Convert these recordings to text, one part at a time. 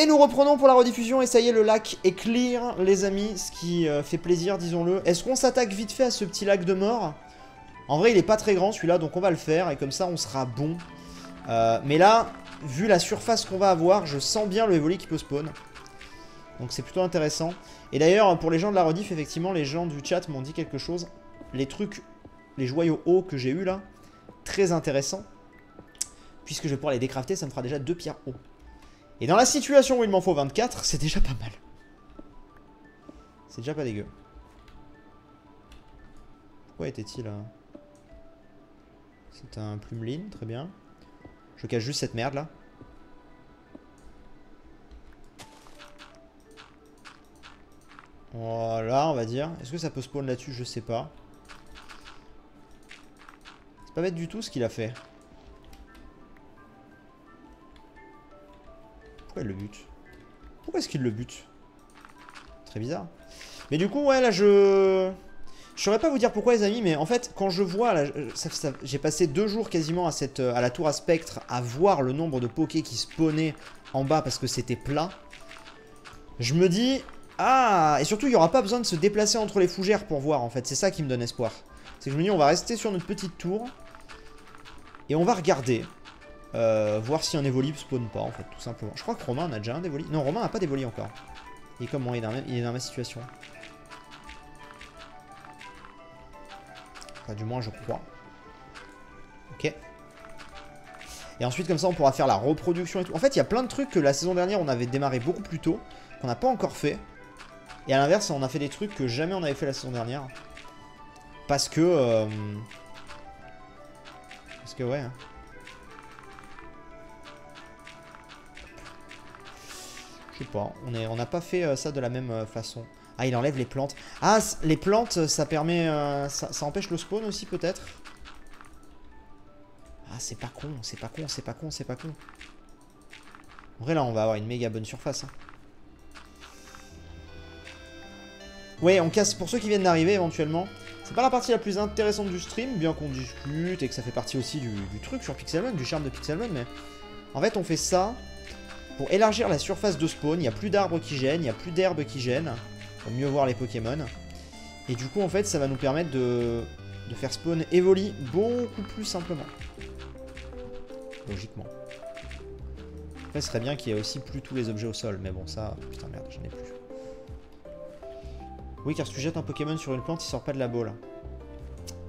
Et nous reprenons pour la rediffusion et ça y est, le lac est clear, les amis, ce qui fait plaisir, disons-le. Est-ce qu'on s'attaque vite fait à ce petit lac de mort? En vrai, il est pas très grand celui-là, donc on va le faire et comme ça, on sera bon. Mais là, vu la surface qu'on va avoir, je sens bien le Evoli qui peut spawn. Donc c'est plutôt intéressant. Et d'ailleurs, pour les gens de la rediff, effectivement, les gens du chat m'ont dit quelque chose. Les trucs, les joyaux hauts que j'ai eu là, très intéressant. Puisque je vais pouvoir les décrafter, ça me fera déjà 2 pierres hauts. Et dans la situation où il m'en faut 24, c'est déjà pas mal. C'est déjà pas dégueu. Pourquoi était-il là? C'est un plumeline, très bien. Je cache juste cette merde là. Voilà, on va dire. Est-ce que ça peut spawn là-dessus? Je sais pas. C'est pas bête du tout ce qu'il a fait. Pourquoi il le bute? Pourquoi est-ce qu'il le bute? Très bizarre. Mais du coup, ouais, là, je saurais pas vous dire pourquoi, les amis, mais en fait, quand je vois, là, j'ai passé 2 jours quasiment à la tour à spectre à voir le nombre de pokés qui spawnaient en bas parce que c'était plat. Je me dis, ah, et surtout, il n'y aura pas besoin de se déplacer entre les fougères pour voir, en fait. C'est ça qui me donne espoir. C'est que je me dis, on va rester sur notre petite tour et on va regarder. Voir si un évoli spawn pas en fait, tout simplement. Je crois que Romain en a déjà un d'évoli. Non, Romain n'a pas d'évoli encore. Il est comme moi, il est dans ma situation. Enfin, du moins, je crois. Ok. Et ensuite, comme ça, on pourra faire la reproduction et tout. En fait, il y a plein de trucs que la saison dernière, on avait démarré beaucoup plus tôt, qu'on n'a pas encore fait. Et à l'inverse, on a fait des trucs que jamais on avait fait la saison dernière. Parce que... Parce que, ouais... Hein. Je sais pas, on n'a pas fait ça de la même façon. Ah, il enlève les plantes. Ah, les plantes, ça permet... ça empêche le spawn aussi, peut-être? Ah, c'est pas con, c'est pas con, c'est pas con, c'est pas con. En vrai, là, on va avoir une méga bonne surface. Hein. Ouais, on casse, pour ceux qui viennent d'arriver, éventuellement. C'est pas la partie la plus intéressante du stream, bien qu'on discute et que ça fait partie aussi du truc sur Pixelmon, du charme de Pixelmon, mais... En fait, on fait ça... Pour élargir la surface de spawn, il n'y a plus d'arbres qui gênent, il n'y a plus d'herbes qui gênent. Pour mieux voir les Pokémon. Et du coup, en fait, ça va nous permettre de faire spawn Evoli beaucoup plus simplement. Logiquement. Après, ce serait bien qu'il y ait aussi plus tous les objets au sol. Mais bon, ça... Putain, merde, j'en ai plus. Oui, car si tu jettes un Pokémon sur une plante, il sort pas de la boule.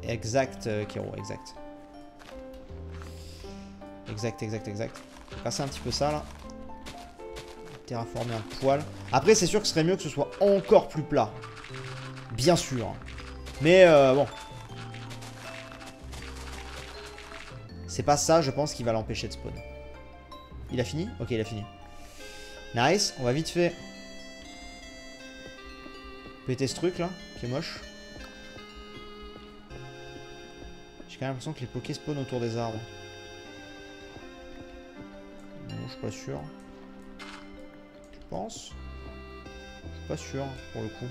Exact, Kiro, exact. Exact. Je vais passer un petit peu ça, là. Terraformer un poil. Après, c'est sûr que ce serait mieux que ce soit encore plus plat. Bien sûr. Mais bon. C'est pas ça, je pense, qui va l'empêcher de spawn. Il a fini? Ok, il a fini. Nice. On va vite fait péter ce truc là, qui est moche. J'ai quand même l'impression que les pokés spawnent autour des arbres. Non, je suis pas sûr. Je pense. Je suis pas sûr, pour le coup.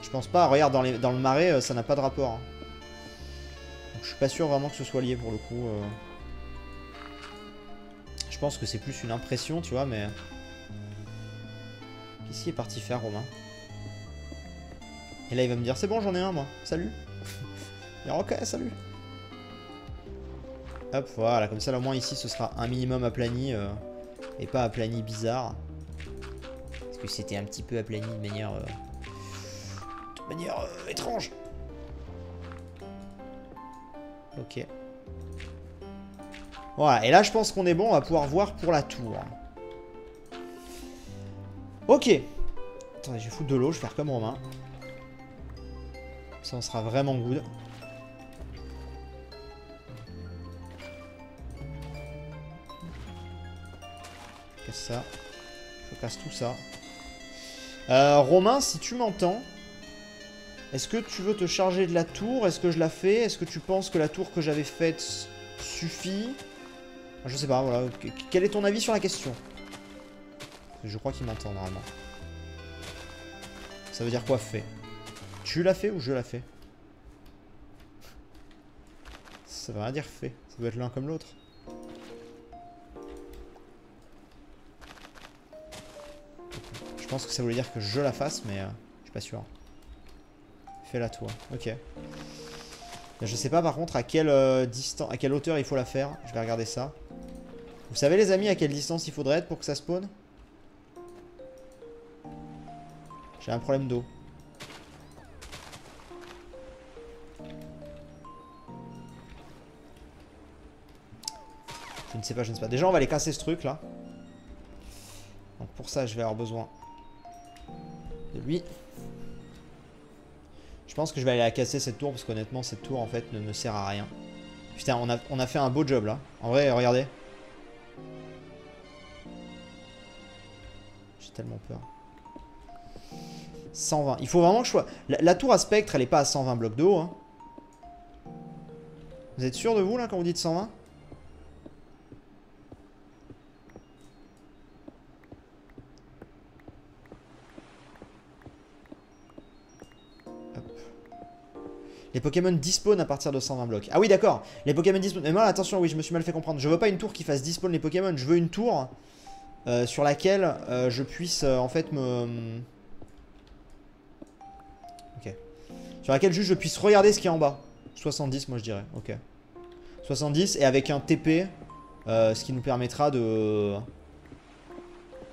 Je pense pas. Regarde, dans le marais, ça n'a pas de rapport. Hein. Donc, je suis pas sûr vraiment que ce soit lié, pour le coup. Je pense que c'est plus une impression, tu vois, mais... Qu'est-ce qu'il est parti faire, Romain? Et là, il va me dire, c'est bon, j'en ai un, moi. Salut. Et ok, salut. Hop, voilà. Comme ça, là, au moins, ici, ce sera un minimum aplani. Et pas aplani bizarre. Parce que c'était un petit peu aplani de manière... étrange. Ok. Voilà, et là je pense qu'on est bon, on va pouvoir voir pour la tour. Ok. Attendez, je vais foutre de l'eau, je vais faire comme Romain. Ça on sera vraiment good. Je casse ça. Je casse tout ça. Romain, si tu m'entends, est-ce que tu veux te charger de la tour? Est-ce que je la fais? Est-ce que tu penses que la tour que j'avais faite suffit? Je sais pas, voilà. Quel est ton avis sur la question? Je crois qu'il m'entend normalement. Ça veut dire quoi, fait? Tu l'as fait ou je l'ai fait? Ça veut rien dire fait. Ça doit être l'un comme l'autre. Je pense que ça voulait dire que je la fasse, mais je suis pas sûr. Fais-la toi. Ok. Je sais pas par contre à quelle distance, à quelle hauteur il faut la faire. Je vais regarder ça. Vous savez les amis à quelle distance il faudrait être pour que ça spawn? J'ai un problème d'eau. Je ne sais pas, je ne sais pas. Déjà on va aller casser ce truc là. Donc pour ça je vais avoir besoin de lui. Je pense que je vais aller la casser cette tour parce qu'honnêtement cette tour en fait ne me sert à rien. Putain on a fait un beau job là. En vrai regardez. J'ai tellement peur. 120. Il faut vraiment que je sois... La tour à spectre elle est pas à 120 blocs de haut hein. Vous êtes sûr de vous là quand vous dites 120? Les Pokémon dispawn à partir de 120 blocs. Ah oui, d'accord. Les Pokémon dispawn. Mais moi, attention, oui, je me suis mal fait comprendre. Je veux pas une tour qui fasse dispawn les Pokémon. Je veux une tour sur laquelle je puisse en fait me... Ok. Sur laquelle juste je puisse regarder ce qu'il y a en bas. 70, moi je dirais. Ok. 70 et avec un TP, ce qui nous permettra de...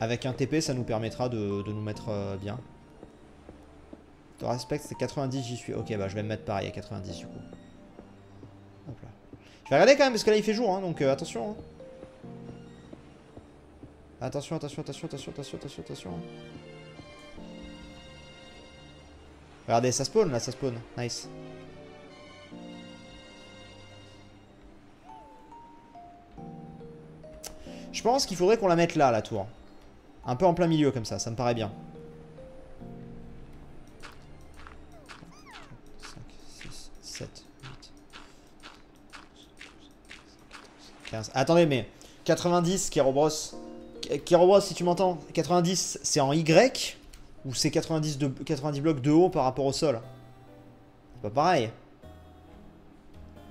Avec un TP, ça nous permettra de nous mettre bien. Respect, c'est 90, j'y suis. Ok, bah je vais me mettre pareil à 90 du coup. Hop là. Je vais regarder quand même parce que là il fait jour, hein, donc attention. Hein. Attention, attention, attention, attention, attention, attention, attention. Regardez, ça spawn là, ça spawn. Nice. Je pense qu'il faudrait qu'on la mette là, la tour. Un peu en plein milieu comme ça me paraît bien. 7, 8, 15. Attendez, mais 90, Kerobros. Kerobros, si tu m'entends, 90, c'est en Y ou c'est 90 blocs de haut par rapport au sol? C'est pas pareil.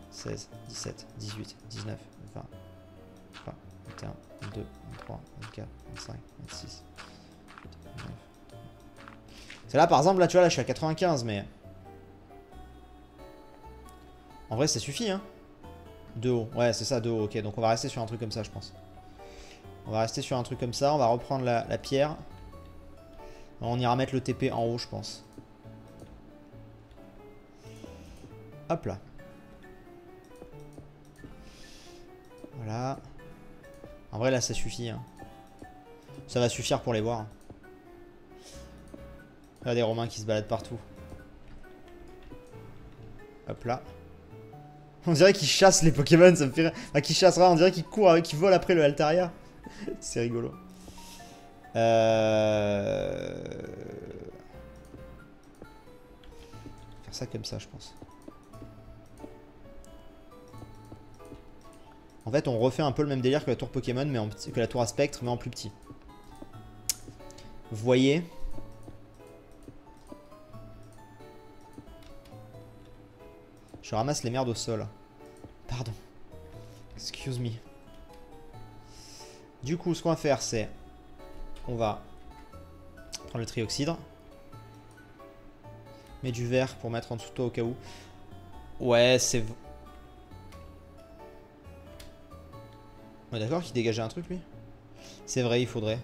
16, 17, 18, 19, 20, 20, 21, 22, 23, 24, 25, 26, 29. C'est là, par exemple, là, tu vois, là, je suis à 95, mais... En vrai, ça suffit, hein. De haut. Ouais, c'est ça, de haut. Ok, donc on va rester sur un truc comme ça, je pense. On va rester sur un truc comme ça. On va reprendre la pierre. On ira mettre le TP en haut, je pense. Hop là. Voilà. En vrai, là, ça suffit. Hein. Ça va suffire pour les voir. Il y a des Romains qui se baladent partout. Hop là. On dirait qu'il chasse les Pokémon, ça me fait rire. Enfin, qu'il chassera, on dirait qu'il court, qu'il vole après le Altaria. C'est rigolo. Faire ça comme ça, je pense. En fait, on refait un peu le même délire que la tour Pokémon, mais que la tour à spectre, mais en plus petit. Vous voyez ? Je ramasse les merdes au sol. Pardon. Excuse me. Du coup, ce qu'on va faire, c'est... On va prendre le trioxydre. Mets du verre pour mettre en dessous de toi au cas où. Ouais, c'est... On est d'accord qu'il dégageait un truc, lui? C'est vrai, il faudrait.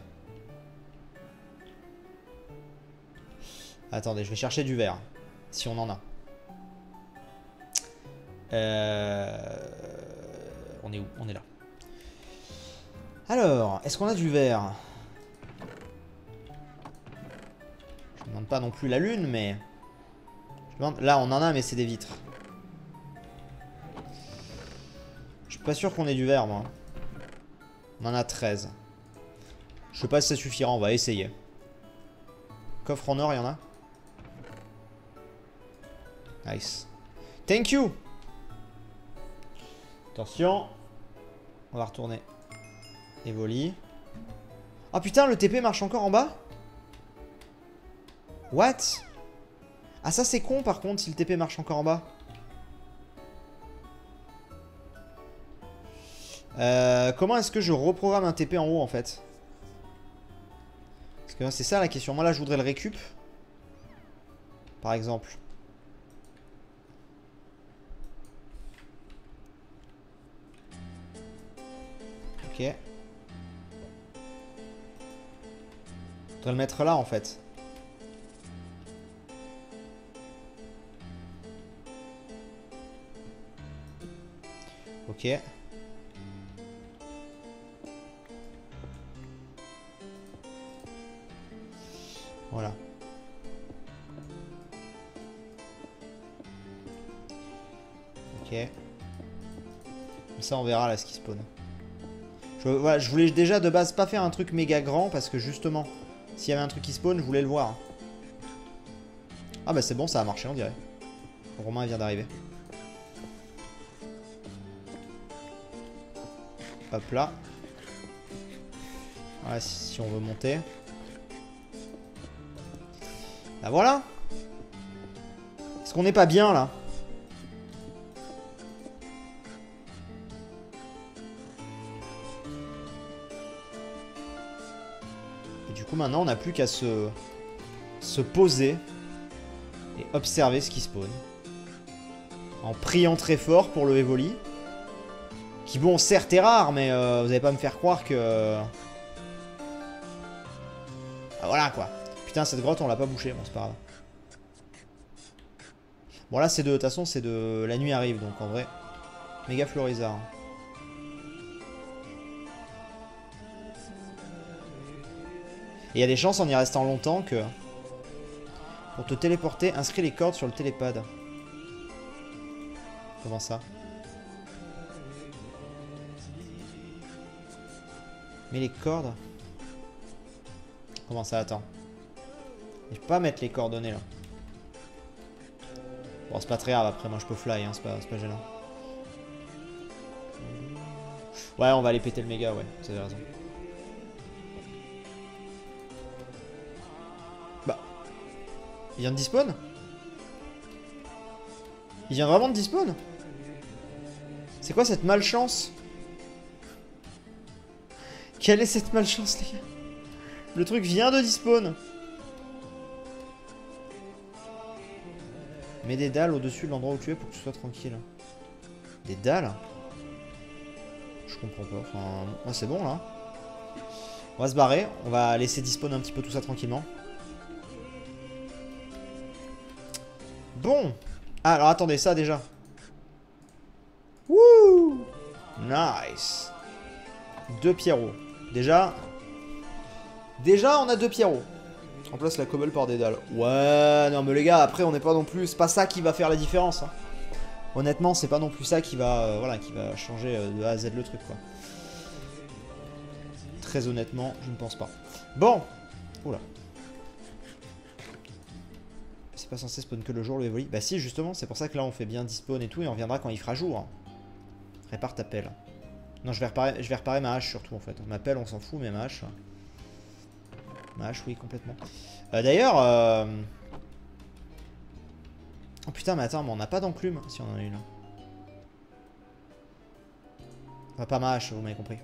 Attendez, je vais chercher du verre. Si on en a. On est où? On est là. Alors, est-ce qu'on a du verre? Je ne demande pas non plus la lune, mais... Je demande... Là, on en a, mais c'est des vitres. Je suis pas sûr qu'on ait du verre, moi. On en a 13. Je sais pas si ça suffira, on va essayer. Coffre en or, il y en a? Nice. Thank you! Attention. On va retourner. Evoli. Oh putain, le TP marche encore en bas? What? Ah ça c'est con par contre si le TP marche encore en bas. Comment est-ce que je reprogramme un TP en haut en fait? Parce que c'est ça la question. Moi là je voudrais le récup. Par exemple. Ok. Je voudrais le mettre là en fait. Ok. Voilà. Ok. Comme ça on verra là ce qui spawn. Voilà, je voulais déjà de base pas faire un truc méga grand parce que justement, s'il y avait un truc qui spawn, je voulais le voir. Ah bah c'est bon, ça a marché on dirait. Romain vient d'arriver. Hop là. Voilà, si on veut monter. Bah voilà. Est-ce qu'on n'est pas bien là? Et du coup maintenant on n'a plus qu'à se poser et observer ce qui spawn. En priant très fort pour le Evoli. Qui bon certes est rare mais vous allez pas me faire croire que... Ah voilà quoi. Putain cette grotte on l'a pas bouchée, bon c'est pas grave. Bon là c'est de toute façon c'est de... La nuit arrive donc en vrai. Méga Florizard. Et il y a des chances en y restant longtemps que... Pour te téléporter, inscris les cordes sur le télépad. Comment ça? Mais les cordes... Comment ça? Attends. Je peux pas mettre les coordonnées là. Bon c'est pas très grave, après moi je peux fly, hein, c'est pas gênant. Ouais on va aller péter le méga, ouais, vous avez raison. Bah. Il vient de despawn? Il vient vraiment de despawn? C'est quoi cette malchance? Quelle est cette malchance les gars? Le truc vient de despawn. Mets des dalles au-dessus de l'endroit où tu es pour que tu sois tranquille. Des dalles? Je comprends pas. Enfin, moi c'est bon là. On va se barrer. On va laisser despawn un petit peu tout ça tranquillement. Bon. Ah, alors attendez, ça déjà. Wouh! Nice. 2 pierrots. Déjà, on a 2 pierrots. Remplace la cobble par des dalles. Ouais, non mais les gars, après on n'est pas non plus... C'est pas ça qui va faire la différence. Hein. Honnêtement, c'est pas non plus ça qui va, voilà, qui va changer de A à Z le truc, quoi. Très honnêtement, je ne pense pas. Bon. Oula. C'est pas censé spawn que le jour, le Evoli. Bah si, justement, c'est pour ça que là on fait bien despawn et tout, et on reviendra quand il fera jour. Répare ta pelle. Non, je vais réparer ma hache surtout en fait. Ma pelle, on s'en fout, mais ma hache... Ma hache, oui, complètement. D'ailleurs... Oh putain, mais attends, mais on n'a pas d'enclume, si on en a une. Enfin, pas ma hache, vous m'avez compris.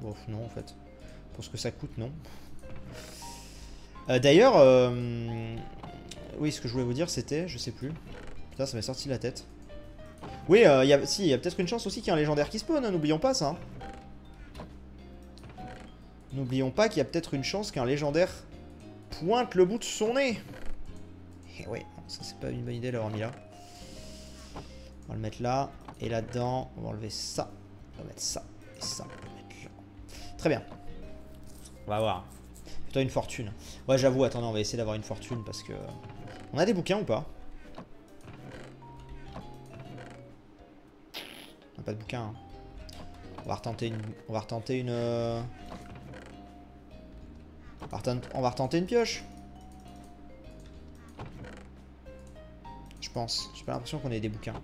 Bon, non, en fait. Pour ce que ça coûte, non. D'ailleurs... Oui, ce que je voulais vous dire, c'était... Je sais plus. Putain, ça m'est sorti de la tête. Oui, il y a peut-être une chance aussi qu'il y ait un légendaire qui spawn, hein, n'oublions pas ça. Hein. N'oublions pas qu'il y a peut-être une chance qu'un légendaire pointe le bout de son nez. Et ouais, ça c'est pas une bonne idée d'avoir mis là. On va le mettre là. Et là-dedans, on va enlever ça. On va mettre ça. Et ça, on va le mettre là. Très bien. On va voir. Fais-toi une fortune. Ouais, j'avoue, attendez, on va essayer d'avoir une fortune parce que... On a des bouquins ou pas? On n'a pas de bouquins. Hein. On va retenter une... On va retenter une pioche. Je pense. J'ai pas l'impression qu'on ait des bouquins.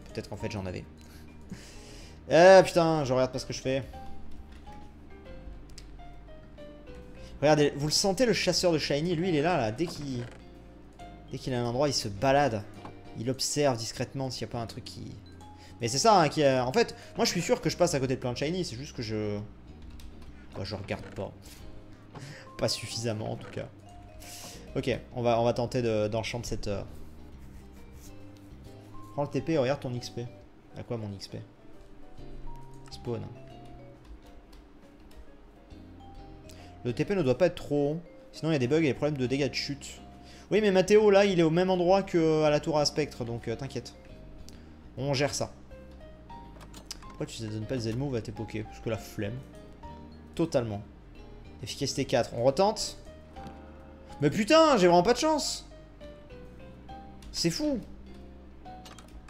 Peut-être qu'en fait j'en avais. Eh putain, je regarde pas ce que je fais. Regardez, vous le sentez le chasseur de Shiny, lui il est là, dès qu'il a un endroit, il se balade. Il observe discrètement s'il n'y a pas un truc qui... Mais c'est ça, hein, qui a... En fait, moi je suis sûr que je passe à côté de plein de shiny, c'est juste que je... Bah, je regarde pas. Pas suffisamment en tout cas. Ok, on va tenter d'enchanter cette... Prends le TP et regarde ton XP. À quoi mon XP? Spawn. Le TP ne doit pas être trop haut. Sinon il y a des bugs et des problèmes de dégâts de chute. Oui mais Mathéo là il est au même endroit qu'à la tour à spectre. Donc t'inquiète. On gère ça. Pourquoi tu ne donnes pas le Z-move à tes pokés? Parce que la flemme. Totalement. Efficacité 4. On retente. Mais putain j'ai vraiment pas de chance. C'est fou.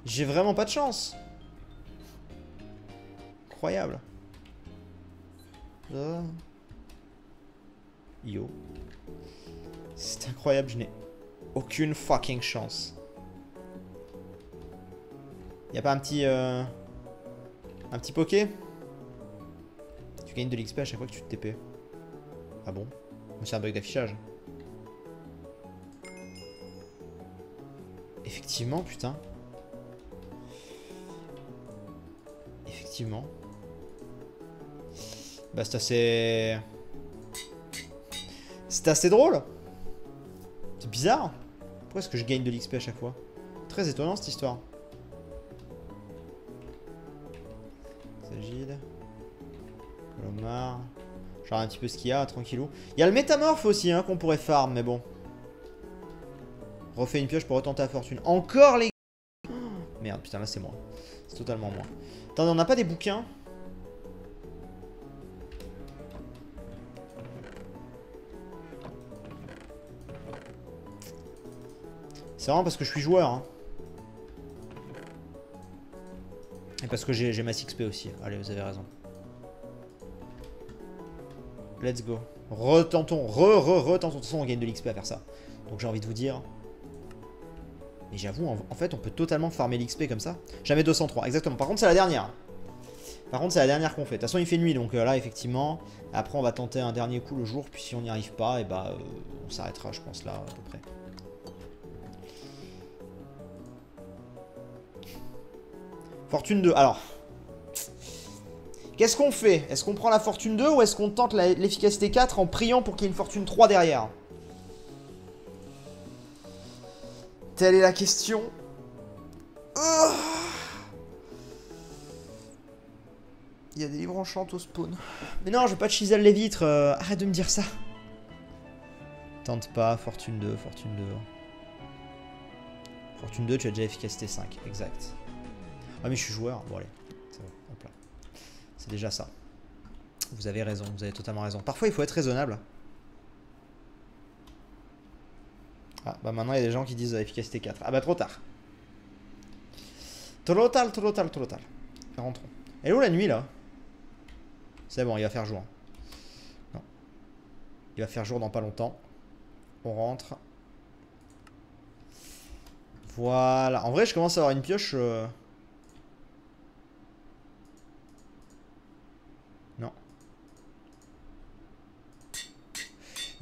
J'ai vraiment pas de chance. Incroyable. Yo. C'est incroyable, je n'ai aucune fucking chance. Y'a pas un petit poké? Tu gagnes de l'XP à chaque fois que tu te TP. Ah bon? C'est un bug d'affichage. Effectivement, putain. Effectivement. Bah c'est assez... C'est assez drôle. C'est bizarre. Pourquoi est-ce que je gagne de l'XP à chaque fois? Très étonnant cette histoire. Sagide. Colomar. Je regarde un petit peu ce qu'il y a, tranquillou. Il y a le métamorphe aussi hein, qu'on pourrait farm, mais bon. Refais une pioche pour retenter la fortune. Encore les... Oh, merde, putain, là c'est moi. C'est totalement moi. Attendez, on n'a pas des bouquins? C'est vraiment parce que je suis joueur. Hein. Et parce que j'ai ma 6P aussi. Allez, vous avez raison. Let's go. Retentons. Retentons. De toute façon, on gagne de l'XP à faire ça. Donc j'ai envie de vous dire... Mais j'avoue, en fait, on peut totalement farmer l'XP comme ça. Jamais 203, exactement. Par contre, c'est la dernière. Par contre, c'est la dernière qu'on fait. De toute façon, il fait nuit, donc là, effectivement. Après, on va tenter un dernier coup le jour. Puis si on n'y arrive pas, et bah, on s'arrêtera, je pense, là, à peu près. Fortune 2. Alors, qu'est-ce qu'on fait? Est-ce qu'on prend la fortune 2 ou est-ce qu'on tente l'efficacité 4 en priant pour qu'il y ait une fortune 3 derrière? Telle est la question. Il y a des livres enchantés au spawn. Mais non, je vais pas de chisel les vitres. Arrête de me dire ça. Tente pas, fortune 2, fortune 2. Fortune 2, tu as déjà efficacité 5, exact. Ah mais je suis joueur, bon allez, c'est bon, hop là. C'est déjà ça. Vous avez raison, vous avez totalement raison. Parfois il faut être raisonnable. Ah bah maintenant il y a des gens qui disent efficacité 4. Ah bah trop tard. Trop tard, trop tard, trop tard. Rentrons. Elle est où la nuit là? C'est bon, il va faire jour. Non. Il va faire jour dans pas longtemps. On rentre. Voilà. En vrai je commence à avoir une pioche...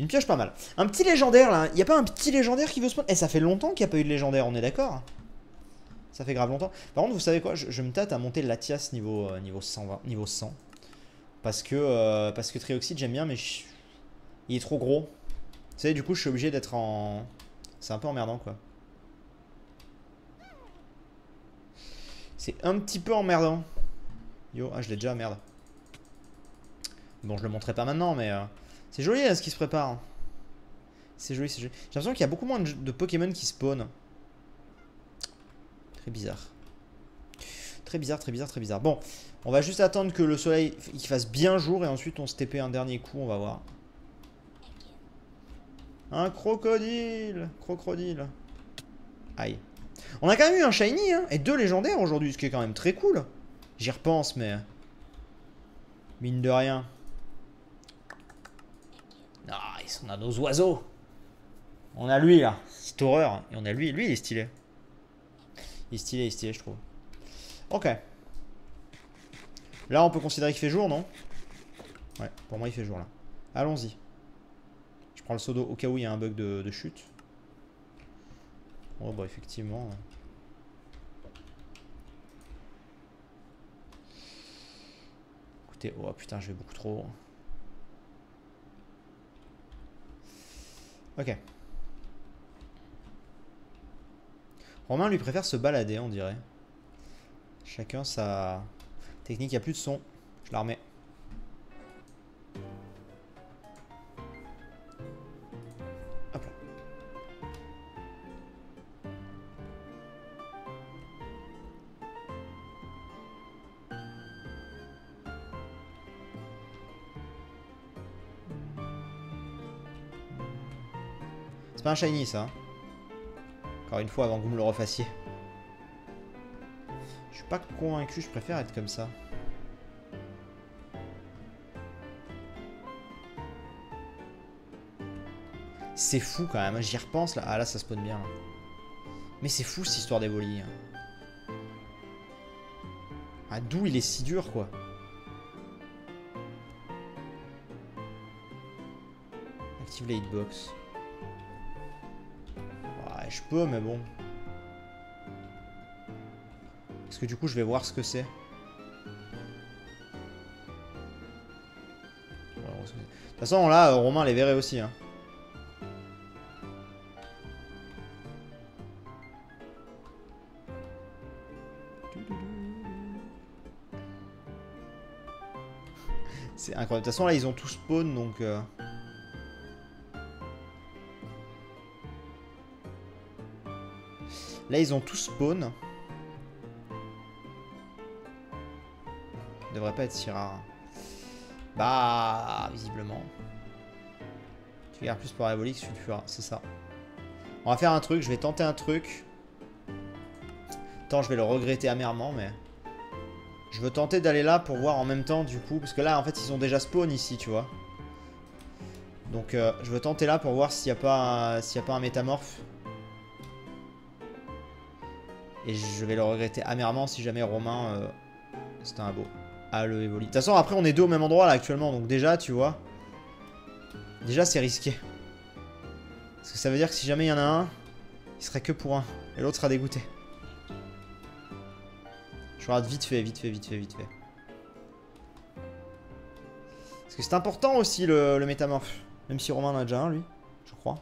Une pioche pas mal. Un petit légendaire là. Il n'y a pas un petit légendaire qui veut spawn? Eh, ça fait longtemps qu'il n'y a pas eu de légendaire, on est d'accord? Ça fait grave longtemps. Par contre, vous savez quoi? Je me tâte à monter l'Atias niveau 120, niveau 100. Parce que Trioxide, j'aime bien, mais il est trop gros. Vous savez, du coup, je suis obligé d'être en... C'est un peu emmerdant, quoi. C'est un petit peu emmerdant. Yo, ah, je l'ai déjà, merde. Bon, je le montrerai pas maintenant, mais... C'est joli là, ce qui se prépare. C'est joli, c'est joli. J'ai l'impression qu'il y a beaucoup moins de Pokémon qui spawnent. Très bizarre. Très bizarre, très bizarre, très bizarre. Bon, on va juste attendre que le soleil il fasse bien jour et ensuite on se TP un dernier coup, on va voir. Un crocodile. Crocodile. Aïe. On a quand même eu un shiny hein, et 2 légendaires aujourd'hui, ce qui est quand même très cool. J'y repense, mais... Mine de rien. Nice, on a nos oiseaux. On a lui là, cette horreur. Et on a lui, il est stylé. Il est stylé, je trouve. Ok. Là, on peut considérer qu'il fait jour, non? Ouais, pour moi, il fait jour là. Allons-y. Je prends le seau d'eau au cas où il y a un bug de chute. Oh, bah, effectivement. écoutez, oh putain, je vais beaucoup trop haut. Ok. Romain lui préfère se balader, on dirait. Chacun sa technique, il n'y a plus de son. Je la remets. Hop là. C'est pas un shiny ça. Encore une fois avant que vous me le refassiez. Je suis pas convaincu, je préfère être comme ça. C'est fou quand même, j'y repense là. Ah là ça spawn bien là. Mais c'est fou cette histoire d'Evoli. Ah d'où il est si dur quoi. Active la hitbox. Ouais je peux mais bon. Parce que du coup je vais voir ce que c'est. De toute façon là Romain les verrait aussi hein. C'est incroyable. De toute façon là ils ont tous spawn donc là ils ont tous spawn. Ça devrait pas être si rare. Bah visiblement. Tu gardes plus pour Evoli que sulfura, c'est ça. On va faire un truc, je vais tenter un truc. Attends, je vais le regretter amèrement mais... Je veux tenter d'aller là pour voir en même temps du coup. Parce que là en fait ils ont déjà spawn ici tu vois. Donc je veux tenter là pour voir s'il n'y a pas un métamorphe. Et je vais le regretter amèrement si jamais Romain c'était un beau. Ah le Evoli. De toute façon après on est deux au même endroit là actuellement. Donc déjà tu vois. Déjà c'est risqué. Parce que ça veut dire que si jamais il y en a un, il serait que pour un. Et l'autre sera dégoûté. Je regarde vite fait. Parce que c'est important aussi le métamorphe. Même si Romain en a déjà un lui, je crois.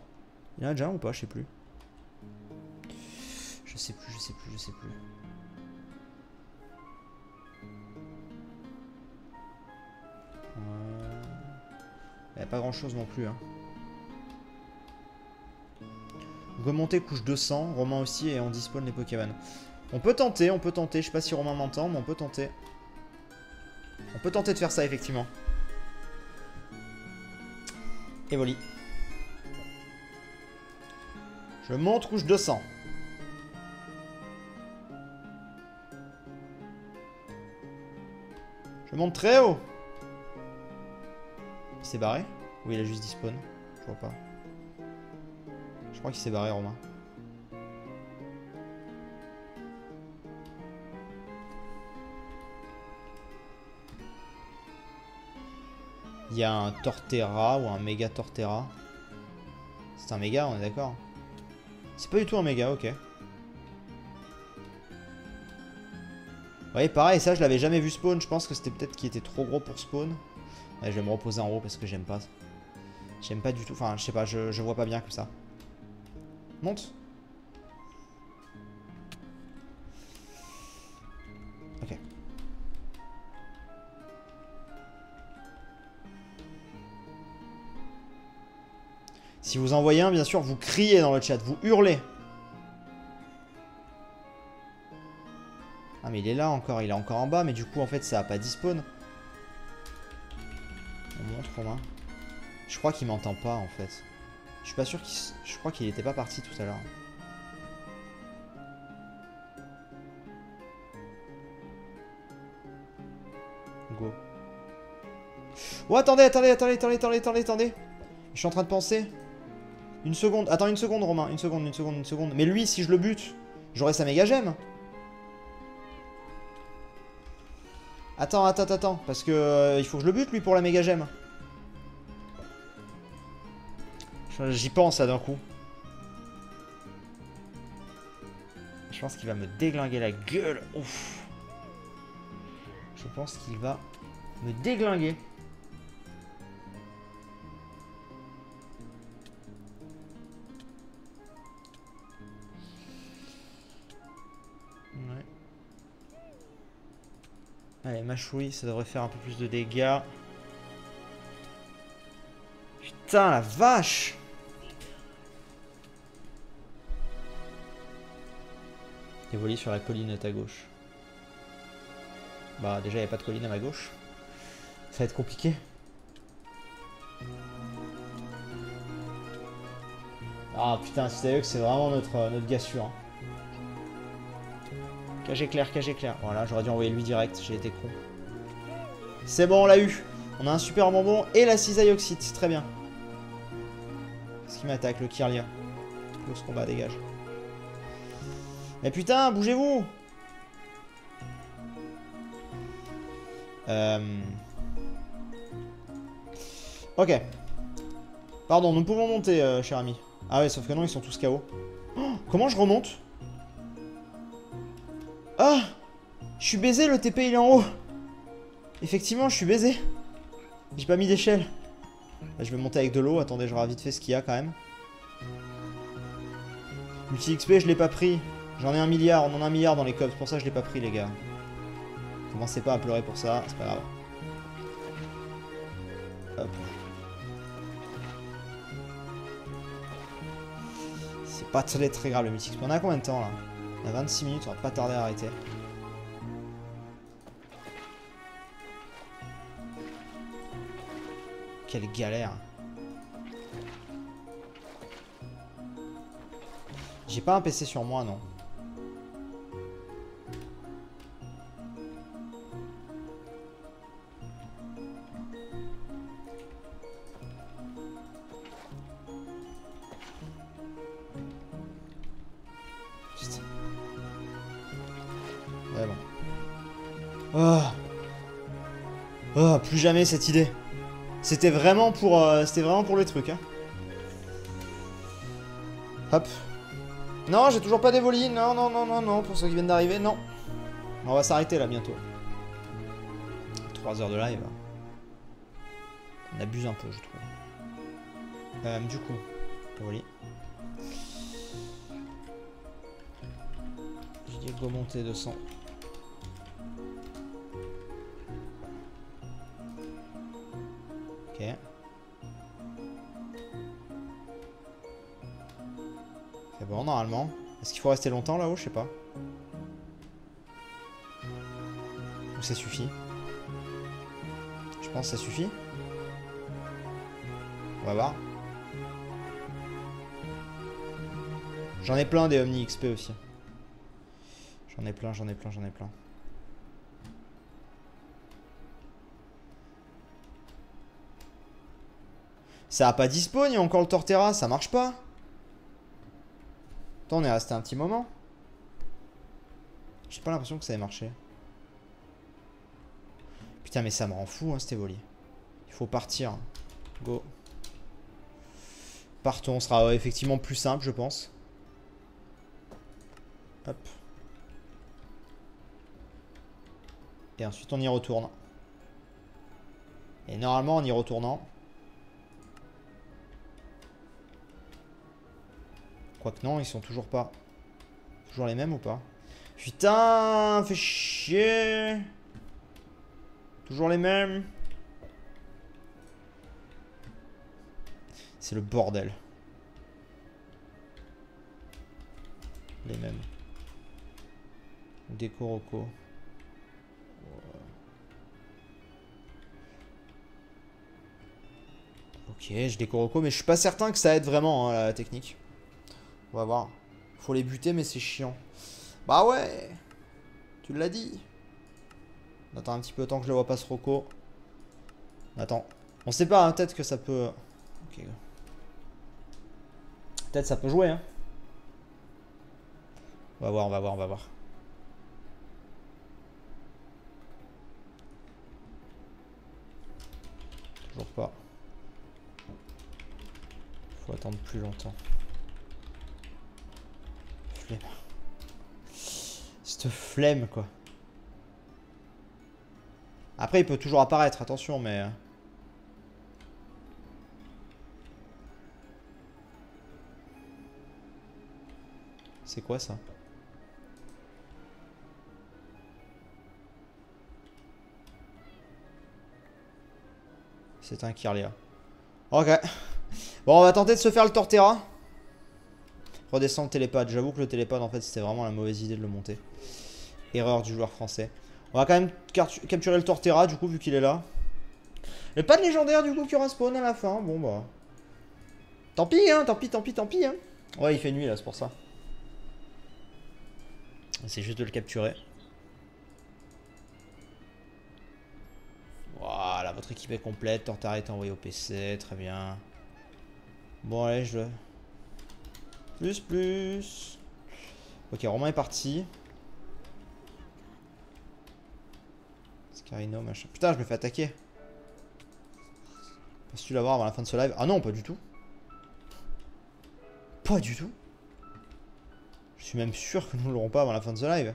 Il en a déjà un ou pas, je sais plus. Je sais plus. Il n'y a pas grand chose non plus. Hein. Remonter couche 200, Romain aussi et on despawn les Pokémon. On peut tenter. Je sais pas si Romain m'entend, mais on peut tenter. On peut tenter de faire ça effectivement. Evoli. Je monte couche 200. Je monte très haut. Il s'est barré? Ou il a juste despawn? Je vois pas. Je crois qu'il s'est barré Romain. Il y a un Torterra ou un méga Torterra. C'est un méga, on est d'accord. C'est pas du tout un méga, ok. Ouais, pareil, ça je l'avais jamais vu spawn. Je pense que c'était peut-être qu'il était trop gros pour spawn. Ouais, je vais me reposer en haut parce que j'aime pas. J'aime pas du tout. Enfin, je sais pas, je vois pas bien comme ça. Monte. Ok. Si vous en voyez un, bien sûr, vous criez dans le chat, vous hurlez. Ah mais il est là encore, il est encore en bas, mais du coup en fait ça a pas despawn. On montre Romain. Je crois qu'il m'entend pas en fait. Je suis pas sûr qu'il... Je crois qu'il était pas parti tout à l'heure. Go. Oh attendez. Je suis en train de penser. Une seconde. Attends une seconde Romain. Une seconde. Mais lui si je le bute, j'aurai sa méga gemme. Attends. Parce que il faut que je le bute lui pour la méga gemme. J'y pense là d'un coup. Je pense qu'il va me déglinguer la gueule. Ouf. Je pense qu'il va Me déglinguer. Ouais. Allez, mâchouille, ça devrait faire un peu plus de dégâts. Putain, la vache! Évolue sur la colline à ta gauche. Bah, déjà, il n'y a pas de colline à ma gauche. Ça va être compliqué. Ah putain, si t'as vu que c'est vraiment notre gars sûr. Hein. Cage éclair, cage éclair. Voilà, j'aurais dû envoyer lui direct, j'ai été con. C'est bon, on l'a eu. On a un super bonbon et la cisaille oxyde, très bien. Qu'est-ce qui m'attaque, le Kirlia? Close combat, dégage. Mais putain, bougez-vous! Ok. Pardon, nous pouvons monter, cher ami. Ah ouais, sauf que non, ils sont tous KO. Oh, comment je remonte? Ah! Je suis baisé, le TP il est en haut. Effectivement, je suis baisé. J'ai pas mis d'échelle. Là, je vais monter avec de l'eau. Attendez, je regarde vite fait ce qu'il y a quand même. Multi XP, je l'ai pas pris. J'en ai 1 milliard, on en a 1 milliard dans les cops. Pour ça, je l'ai pas pris, les gars. Commencez pas à pleurer pour ça, c'est pas grave. Hop. C'est pas très grave le multi XP. On a combien de temps là? On a 26 minutes, on va pas tarder à arrêter. Quelle galère. J'ai pas un PC sur moi, non. Putain. Ouais, bon. Oh. Oh, plus jamais cette idée. C'était vraiment pour le truc, hein. Hop. Non, j'ai toujours pas d'évoline. Non, non, non, non, non. Pour ceux qui viennent d'arriver, non. On va s'arrêter là bientôt. 3 heures de live. On abuse un peu, je trouve. Du coup, évoli. Je dis go monter 200. Ok. C'est bon, normalement. Est-ce qu'il faut rester longtemps là-haut? Je sais pas. Ou ça suffit? Je pense que ça suffit. On va voir. J'en ai plein des Omni XP aussi. J'en ai plein. Ça a pas dispo, il y a encore le Torterra, ça marche pas. Attends, on est resté un petit moment. J'ai pas l'impression que ça ait marché. Putain, mais ça me rend fou, hein, cet évoli. Il faut partir. Go. Partons, ce sera effectivement plus simple, je pense. Hop. Et ensuite, on y retourne. Et normalement, en y retournant... Quoique non, ils sont toujours pas... Toujours les mêmes ou pas? Putain, fait chier. Toujours les mêmes. C'est le bordel. Les mêmes. Déco Roco. Ok, je déco Roco, mais je suis pas certain que ça aide vraiment, hein, la technique. On va voir. Faut les buter, mais c'est chiant. Bah ouais. Tu l'as dit. On attend un petit peu de temps que je le vois pas ce Roco. Attends. On sait pas, hein, peut-être que ça peut... Ok. Peut-être ça peut jouer, hein. On va voir, on va voir, on va voir. Toujours pas. Faut attendre plus longtemps. Flemme. Cette flemme, quoi. Après, il peut toujours apparaître, attention, mais... C'est quoi ça? C'est un Kirlia. Ok. Bon, on va tenter de se faire le Torterra. Redescendre le télépad. J'avoue que le télépad, en fait, c'était vraiment la mauvaise idée de le monter. Erreur du joueur français. On va quand même capturer le Torterra, du coup, vu qu'il est là. Mais pas de légendaire, du coup, qui aura spawn à la fin. Bon, bah... Tant pis, hein. Tant pis, hein. Ouais, il fait nuit, là, c'est pour ça. C'est juste de le capturer. Voilà, votre équipe est complète. Torterra est envoyé au PC. Très bien. Bon, allez, je le... Plus. Ok, Romain est parti. Scarino, machin. Putain, je me fais attaquer. Penses-tu l'avoir avant la fin de ce live? Ah non, pas du tout. Pas du tout. Je suis même sûr que nous ne l'aurons pas avant la fin de ce live.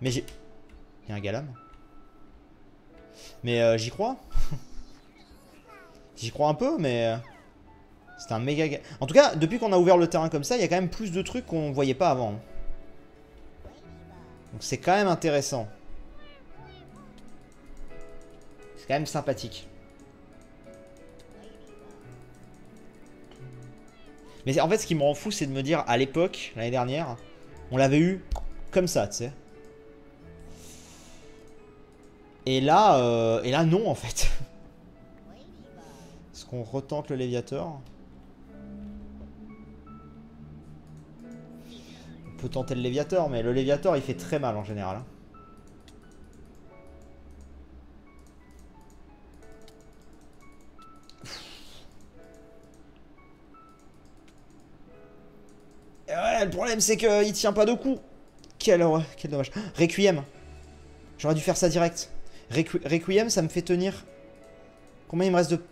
Mais j'ai... Il y a un Galam. Mais j'y crois. J'y crois un peu, mais... C'est un méga... En tout cas, depuis qu'on a ouvert le terrain comme ça, il y a quand même plus de trucs qu'on ne voyait pas avant. Donc c'est quand même intéressant. C'est quand même sympathique. Mais en fait, ce qui me rend fou, c'est de me dire, à l'époque, l'année dernière, on l'avait eu comme ça, tu sais. Et là, non, en fait. Est-ce qu'on retente le Léviator? On peut tenter le Léviator, mais le Léviator, il fait très mal en général. Et ouais, le problème, c'est qu'il tient pas de coup. Quel dommage. Requiem. J'aurais dû faire ça direct. Requiem, ça me fait tenir... Combien il me reste de...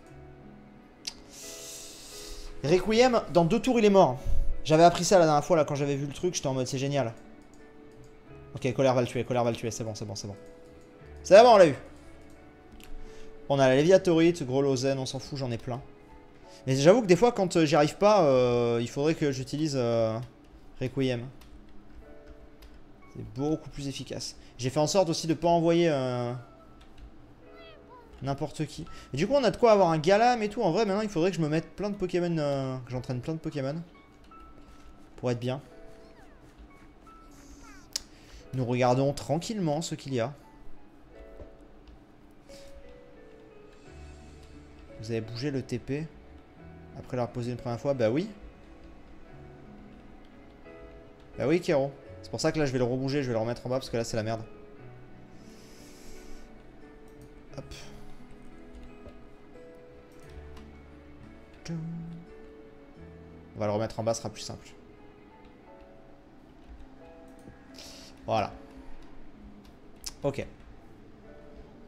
Requiem, dans 2 tours, il est mort. J'avais appris ça la dernière fois, là, quand j'avais vu le truc. J'étais en mode, c'est génial. Ok, colère va le tuer, c'est bon. C'est bon, on l'a eu. On a la Léviatorite, gros Lozen, on s'en fout, j'en ai plein. Mais j'avoue que des fois, quand j'y arrive pas, il faudrait que j'utilise Requiem. C'est beaucoup plus efficace. J'ai fait en sorte aussi de pas envoyer n'importe qui. Et du coup, on a de quoi avoir un Galam et tout. En vrai, maintenant, il faudrait que je me mette plein de Pokémon, que j'entraîne plein de Pokémon. Pour être bien. Nous regardons tranquillement ce qu'il y a. Vous avez bougé le TP après l'avoir posé une première fois? Bah oui. Bah oui, Kero. C'est pour ça que là, je vais le rebouger, je vais le remettre en bas parce que là, c'est la merde. Hop. On va le remettre en bas, ce sera plus simple. Voilà. Ok.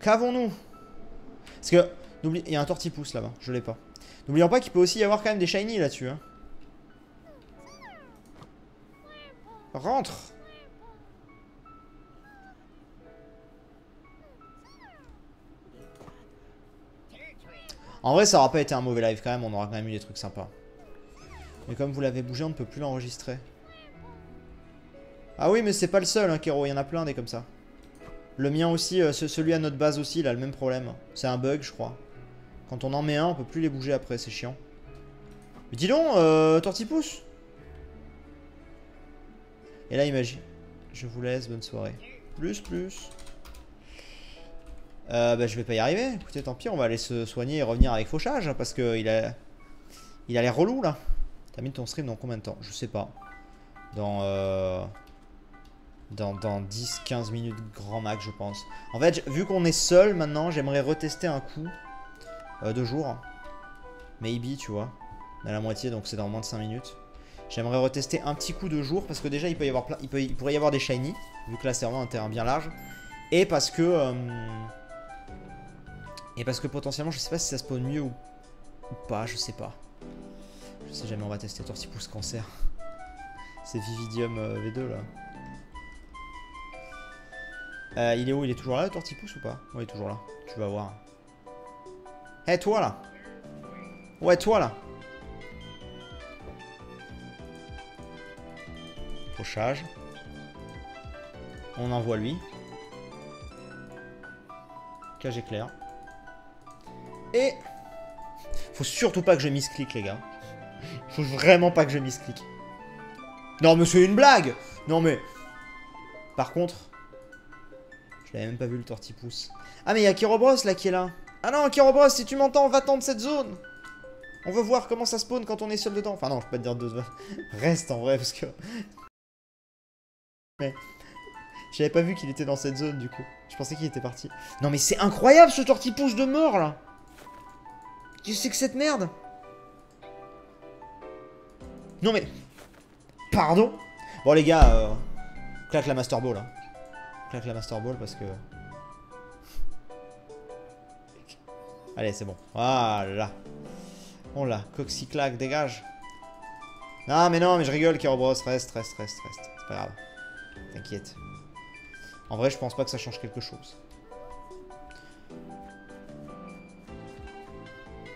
Qu'avons-nous? Parce que, n'oublie, il y a un tortipousse là-bas, je l'ai pas. N'oublions pas qu'il peut aussi y avoir quand même des shiny là-dessus. Hein. Rentre. En vrai, ça aura pas été un mauvais live quand même, on aura quand même eu des trucs sympas. Mais comme vous l'avez bougé, on ne peut plus l'enregistrer. Ah oui, mais c'est pas le seul, hein, Kero, il y en a plein des comme ça. Le mien aussi, celui à notre base aussi, il a le même problème. C'est un bug, je crois. Quand on en met un, on peut plus les bouger après, c'est chiant. Mais dis donc, Tortipousse. Et là, imagine. Je vous laisse, bonne soirée. Plus. Bah, je vais pas y arriver. Écoutez, tant pis, on va aller se soigner et revenir avec fauchage. Parce que il a l'air relou, là. T'as mis ton stream dans combien de temps? Je sais pas. Dans 10-15 minutes grand max, je pense. En fait, vu qu'on est seul maintenant, j'aimerais retester un coup 2 jours. Maybe, tu vois. On est à la moitié, donc c'est dans moins de 5 minutes. J'aimerais retester un petit coup 2 jours parce que déjà il peut y avoir plein, il pourrait y avoir des shiny, vu que là c'est vraiment un terrain bien large. Et parce que potentiellement je sais pas si ça spawn mieux ou pas, je sais pas. Je sais jamais, on va tester Tortipousse Cancer. C'est Vividium V2 là. Il est où? Il est toujours là, le tortipousse ou pas? Ouais, il est toujours là. Tu vas voir. Hé, toi là. Ouais, toi là. Pochage. On envoie lui. Cage éclair. Et... Faut surtout pas que je misclique, les gars. Faut vraiment pas que je misclique. Non, mais c'est une blague! Non, mais... Par contre... Je l'avais même pas vu, le tortipousse. Ah, mais il y a Kirobros, là, qui est là. Ah non, Kirobros, si tu m'entends, va-t'en de cette zone. On veut voir comment ça spawn quand on est seul dedans. Enfin, non, je peux pas te dire deux... Reste, en vrai, parce que... Mais... J'avais pas vu qu'il était dans cette zone, du coup. Je pensais qu'il était parti. Non, mais c'est incroyable, ce tortipousse de mort, là. Qu'est-ce que c'est que cette merde? Non, mais... Pardon? Bon, les gars, claque la Master Ball, hein. Claque la Master Ball, parce que... Allez, c'est bon. Voilà. On l'a. Coxyclac, dégage. Non, mais je rigole, Kirobros. Reste. C'est pas grave. T'inquiète. En vrai, je pense pas que ça change quelque chose.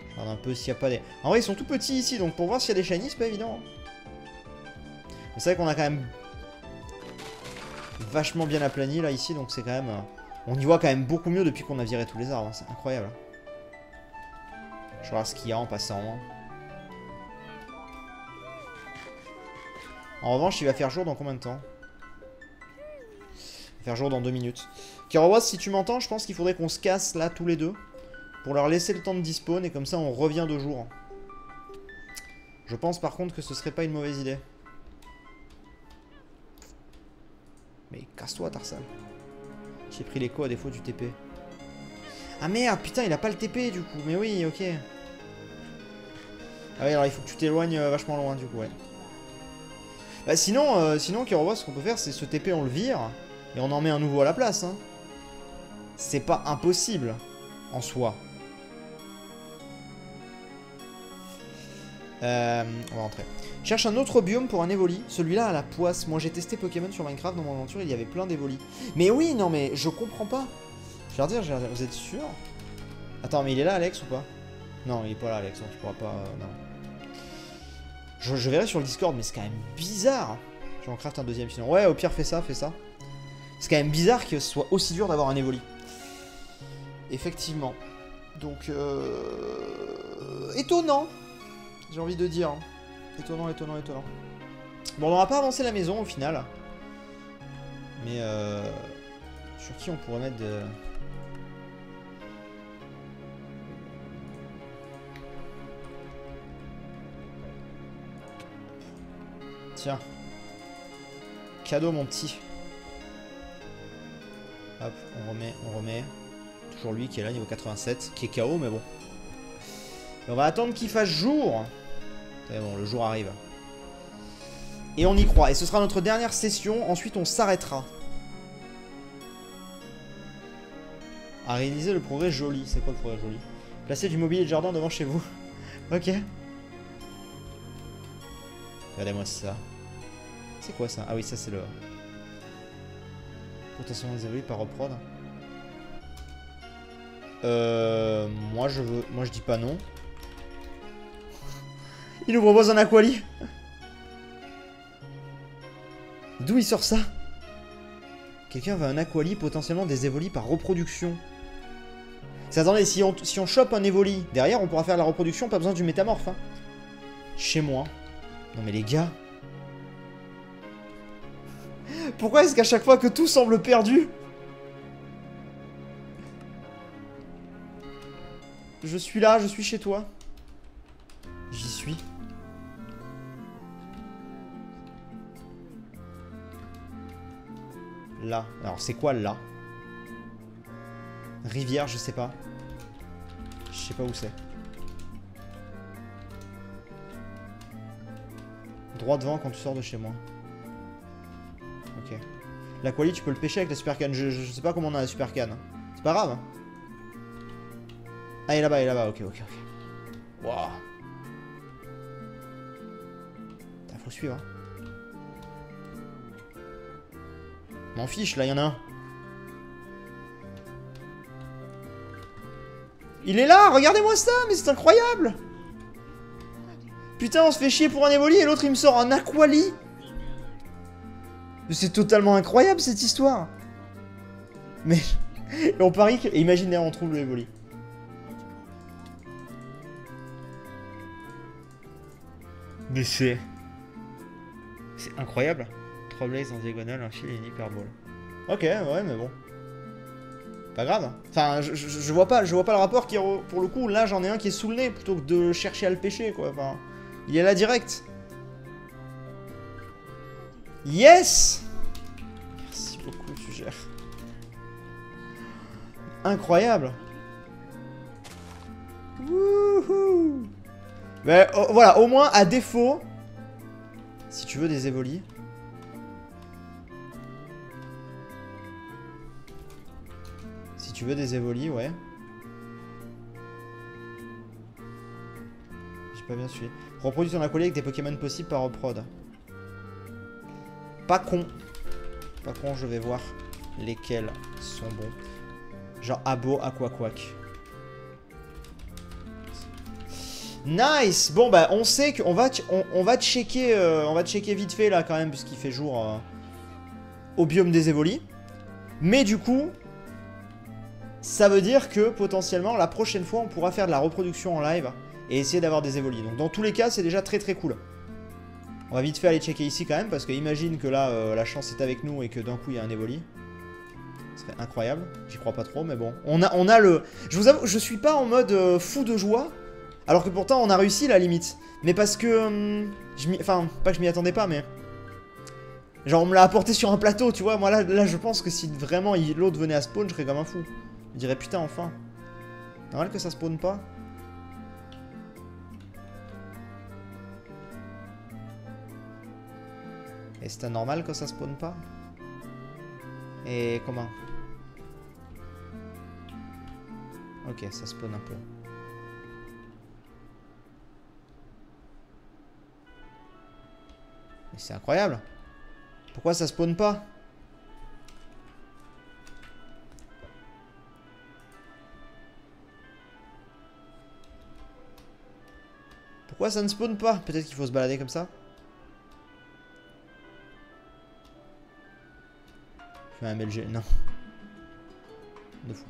Je regarde un peu s'il n'y a pas des... En vrai, ils sont tout petits ici, donc pour voir s'il y a des shiny, c'est pas évident. Mais c'est vrai qu'on a quand même... vachement bien aplani, là, ici, donc c'est quand même... On y voit quand même beaucoup mieux depuis qu'on a viré tous les arbres. Hein. C'est incroyable. Je regarde ce qu'il y a en passant. En revanche, il va faire jour dans combien de temps? Il va faire jour dans 2 minutes. Kirobros, si tu m'entends, je pense qu'il faudrait qu'on se casse là tous les deux. Pour leur laisser le temps de despawn et comme ça on revient 2 jours. Je pense par contre que ce serait pas une mauvaise idée. Mais casse-toi Tarsal. J'ai pris l'écho à défaut du TP. Ah merde, putain, il a pas le TP du coup. Mais oui, ok. Ah oui, alors il faut que tu t'éloignes vachement loin du coup, ouais. Bah sinon, Kirobros, ce qu'on peut faire, c'est ce TP, on le vire. Et on en met un nouveau à la place, hein. C'est pas impossible, en soi. On va rentrer. Cherche un autre biome pour un Evoli. Celui-là a la poisse. Moi j'ai testé Pokémon sur Minecraft dans mon aventure, il y avait plein d'Evoli. Mais oui, non mais je comprends pas. Je vais leur dire, vous êtes sûr? Attends, mais il est là Alex ou pas? Non, il est pas là Alex, hein, tu pourras pas... non. Je verrai sur le Discord, mais c'est quand même bizarre. Je vais en craft un deuxième sinon. Ouais, au pire, fais ça. C'est quand même bizarre que ce soit aussi dur d'avoir un Evoli. Effectivement. Donc, étonnant. J'ai envie de dire. Étonnant. Bon, on n'aura pas avancé la maison au final. Mais, sur qui on pourrait mettre de... Tiens. Cadeau, mon petit. Hop, on remet. Toujours lui qui est là, niveau 87. Qui est KO, mais bon. Et on va attendre qu'il fasse jour. Mais bon, le jour arrive. Et on y croit. Et ce sera notre dernière session. Ensuite, on s'arrêtera. À réaliser le progrès joli. C'est quoi le progrès joli? Placer du mobilier de jardin devant chez vous. Ok. Regardez-moi ça. C'est quoi ça? Ah oui, ça c'est le... Potentiellement des évolués par reprod. Moi je dis pas non. Il nous propose un Aquali. D'où il sort ça? Quelqu'un veut un Aquali, potentiellement des évolis par reproduction. C'est attendez, si on chope un évoli, derrière on pourra faire la reproduction, pas besoin du métamorphe. Hein. Chez moi. Non mais les gars. Pourquoi est-ce qu'à chaque fois que tout semble perdu, je suis là, je suis chez toi. J'y suis. Là. Alors c'est quoi là? Rivière, je sais pas. Je sais pas où c'est. Droit devant quand tu sors de chez moi. Ok. L'Aquali, tu peux le pêcher avec la super canne. Je sais pas comment on a la super canne. C'est pas grave. Ah, il est là-bas, ok. Waouh. Faut suivre. M'en fiche, là, il y en a un. Il est là, regardez-moi ça, mais c'est incroyable. Putain, on se fait chier pour un Evoli et l'autre il me sort un Aquali. C'est totalement incroyable cette histoire. Mais on parie que... Imagine là, on trouve le Evoli. Mais c'est incroyable. 3 blazes en diagonale, un fil et une hyperbole. Ok, ouais, mais bon. Pas grave. Enfin, je vois pas le rapport qui, pour le coup, là j'en ai un qui est sous le nez plutôt que de chercher à le pêcher, quoi. Enfin, il est là direct. Yes! Merci beaucoup, tu gères. Incroyable. Wouhou! Mais voilà, au moins, à défaut, si tu veux des évolis. Si tu veux des évolis, ouais. J'ai pas bien suivi. Reproduis ton acolyte avec des Pokémon possibles par reprod. Pas con. Pas con, je vais voir lesquels sont bons. Genre Abo, Aquaquack. Nice. Bon bah on sait qu'on va on va checker vite fait là quand même puisqu'il fait jour au biome des évolis. Mais du coup, ça veut dire que potentiellement la prochaine fois on pourra faire de la reproduction en live et essayer d'avoir des évolis. Donc dans tous les cas c'est déjà très très cool. On va vite fait aller checker ici quand même parce que imagine que là la chance est avec nous et que d'un coup il y a un évoli. Ce serait incroyable. J'y crois pas trop mais bon. On a le... Je vous avoue, je suis pas en mode fou de joie. Alors que pourtant on a réussi la limite. Mais parce que... Enfin, pas que je m'y attendais pas mais... Genre on me l'a apporté sur un plateau tu vois. Moi là je pense que si vraiment l'autre venait à spawn je serais comme un fou. Je dirais putain enfin. Normal que ça spawn pas. Et c'est normal que ça spawn pas. Et comment? Ok, ça spawn un peu. Mais c'est incroyable. Pourquoi ça spawn pas? Pourquoi ça ne spawn pas? Peut-être qu'il faut se balader comme ça. Je fais un MLG. Non. De fou.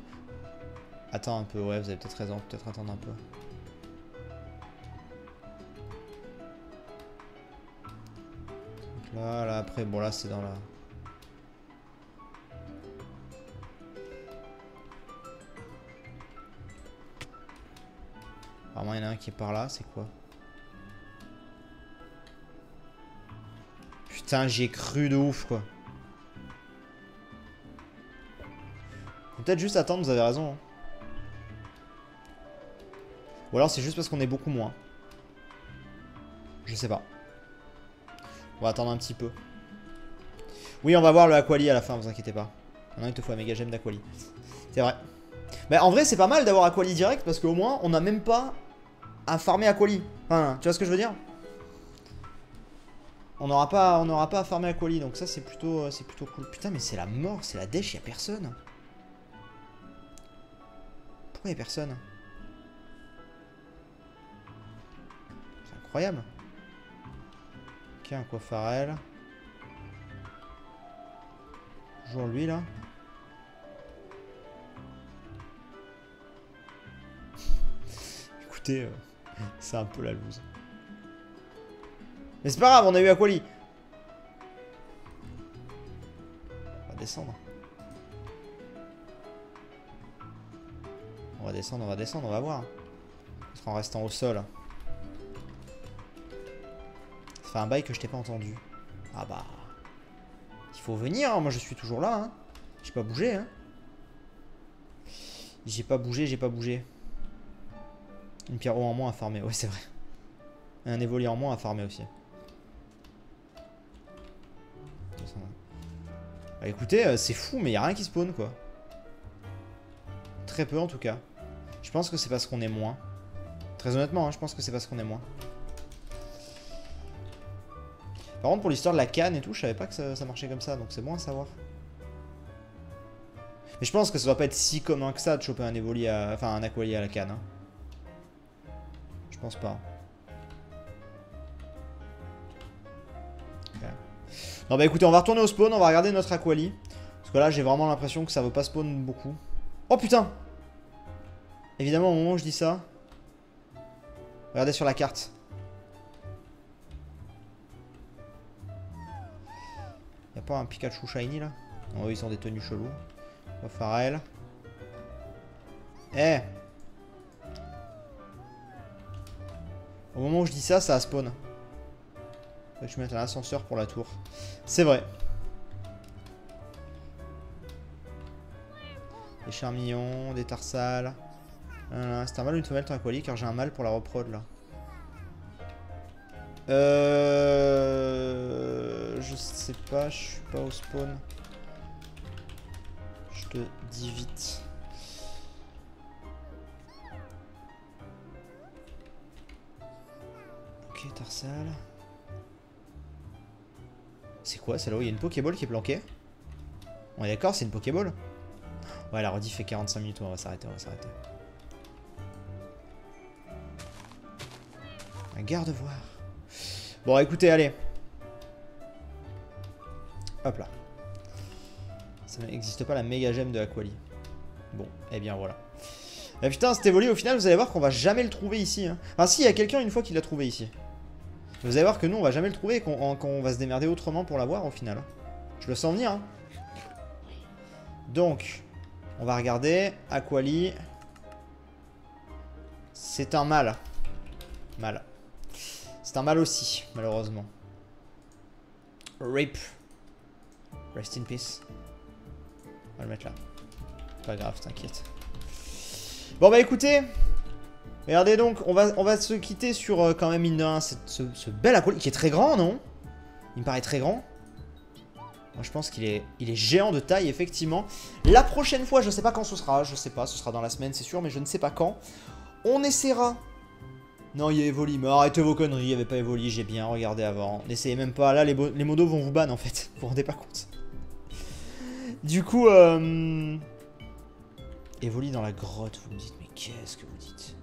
Attends un peu, ouais, vous avez peut-être raison. Peut-être attendre un peu. Donc là, après, bon, là, c'est dans la... Apparemment, il y en a un qui est par là. C'est quoi? Putain, j'y ai cru de ouf, quoi. Faut peut-être juste attendre, vous avez raison. Hein. Ou alors c'est juste parce qu'on est beaucoup moins. Je sais pas. On va attendre un petit peu. Oui, on va voir le Aquali à la fin, vous inquiétez pas. Maintenant, il te faut un méga gemme d'Aquali. C'est vrai. Bah, en vrai, c'est pas mal d'avoir Aquali direct parce qu'au moins, on n'a même pas à farmer Aquali. Enfin, tu vois ce que je veux dire? On n'aura pas à farmer Aquali, donc ça, c'est plutôt cool. Putain, mais c'est la mort, c'est la dèche, y'a personne. Pourquoi y'a personne? C'est incroyable. Ok, un Cofarel. Toujours lui là. Écoutez, c'est un peu la loose. Mais c'est pas grave, on a eu Aquali. On va descendre. On va descendre, on va voir. Parce qu'en restant au sol. Ça fait un bail que je t'ai pas entendu. Ah bah... Il faut venir, hein. Moi je suis toujours là. Hein. J'ai pas bougé. Hein. J'ai pas bougé. Une Pyro en moins à farmer, ouais c'est vrai. Et un Évoli en moins à farmer aussi. Bah, écoutez, c'est fou, mais y a rien qui spawn quoi. Très peu en tout cas. Je pense que c'est parce qu'on est moins. Très honnêtement, hein, je pense que c'est parce qu'on est moins. Par contre, pour l'histoire de la canne et tout, je savais pas que ça marchait comme ça, donc c'est bon à savoir. Mais je pense que ça doit pas être si commun que ça de choper un Evoli enfin un Aquali à la canne. Hein. Je pense pas. Okay. Non bah écoutez, on va retourner au spawn, on va regarder notre Aquali. Parce que là j'ai vraiment l'impression que ça veut pas spawn beaucoup. Oh putain! Évidemment au moment où je dis ça. Regardez sur la carte. Y'a pas un Pikachu shiny là? Non, ils sont des tenues cheloues. Pharrell. Eh! Au moment où je dis ça, ça a spawn. Faut que je mette un ascenseur pour la tour. C'est vrai. Des charmillons, des tarsales. C'est un mâle ou une femelle ton Aquali car j'ai un mâle pour la reprod là. Je sais pas, je suis pas au spawn. Je te dis vite. Ok, tarsale. C'est quoi, c'est là où il y a une Pokéball qui est planquée? On est d'accord, c'est une Pokéball? Ouais, la rediff fait 45 minutes, on va s'arrêter, on va s'arrêter. Un garde-voir. Bon, écoutez, allez. Hop là. Ça n'existe pas la méga gemme de Aquali. Bon, et bien voilà. Ah, putain, cet Evoli, au final, vous allez voir qu'on va jamais le trouver ici. Hein. Enfin, si, il y a quelqu'un une fois qui l'a trouvé ici. Vous allez voir que nous, on va jamais le trouver et qu'on va se démerder autrement pour l'avoir au final. Je le sens venir. Hein. Donc, on va regarder. Aquali. C'est un mâle. Mâle. C'est un mâle aussi, malheureusement. RIP. Rest in peace. On va le mettre là. Pas grave, t'inquiète. Bon bah écoutez. Regardez donc, on va se quitter sur quand même ce bel Aquali qui est très grand, non? Il me paraît très grand. Moi je pense qu'il est géant de taille, effectivement. La prochaine fois, je sais pas quand ce sera, je sais pas, ce sera dans la semaine, c'est sûr, mais je ne sais pas quand. On essaiera. Non, il y a Evoli, mais arrêtez vos conneries, il n'y avait pas Evoli, j'ai bien regardé avant. N'essayez même pas, là les modos vont vous ban en fait, vous vous rendez pas compte. Du coup, Evoli dans la grotte, vous me dites, mais qu'est-ce que vous dites?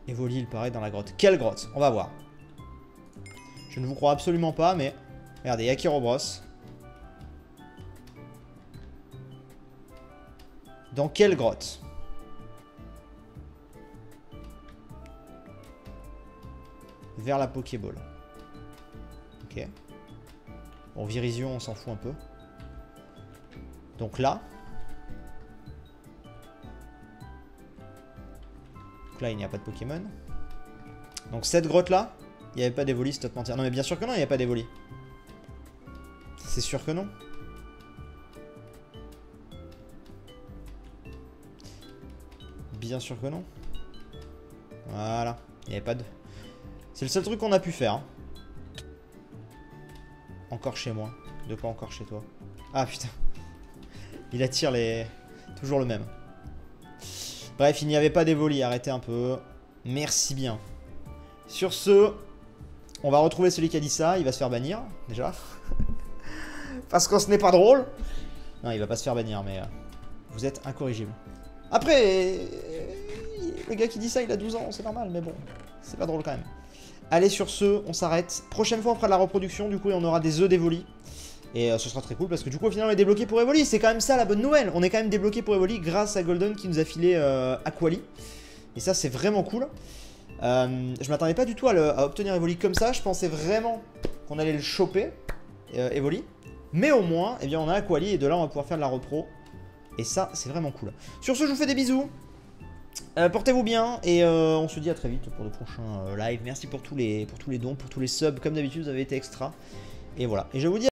Evoli, il paraît dans la grotte. Quelle grotte? On va voir. Je ne vous crois absolument pas, mais... Regardez, il y a Kirobros. Dans quelle grotte? Vers la Pokéball. Ok. Bon, Virizion, on s'en fout un peu. Donc là. Donc là, il n'y a pas de Pokémon. Donc cette grotte-là, il n'y avait pas d'Evoli, c'est top mentir. Non, mais bien sûr que non, il n'y a pas d'Evoli. C'est sûr que non. Bien sûr que non. Voilà. Il n'y avait pas de... C'est le seul truc qu'on a pu faire. Hein. Encore chez moi. De quoi encore chez toi? Ah putain. Il attire les... Toujours le même. Bref, il n'y avait pas d'Evoli. Arrêtez un peu. Merci bien. Sur ce, on va retrouver celui qui a dit ça. Il va se faire bannir, déjà. Parce que ce n'est pas drôle. Non, il va pas se faire bannir, mais... vous êtes incorrigible. Après, le gars qui dit ça, il a 12 ans. C'est normal, mais bon. C'est pas drôle quand même. Allez, sur ce, on s'arrête. Prochaine fois, on fera de la reproduction, du coup, et on aura des œufs d'Evoli. Et ce sera très cool, parce que du coup, au final, on est débloqué pour Evoli. C'est quand même ça, la bonne nouvelle. On est quand même débloqué pour Evoli grâce à Golden qui nous a filé Aquali. Et ça, c'est vraiment cool. Je m'attendais pas du tout à obtenir Evoli comme ça. Je pensais vraiment qu'on allait le choper, Evoli. Mais au moins, eh bien, on a Aquali, et de là, on va pouvoir faire de la repro. Et ça, c'est vraiment cool. Sur ce, je vous fais des bisous. Portez-vous bien et on se dit à très vite pour de prochains lives. Merci pour tous les dons, pour tous les subs. Comme d'habitude, vous avez été extra. Et voilà. Et je vous dis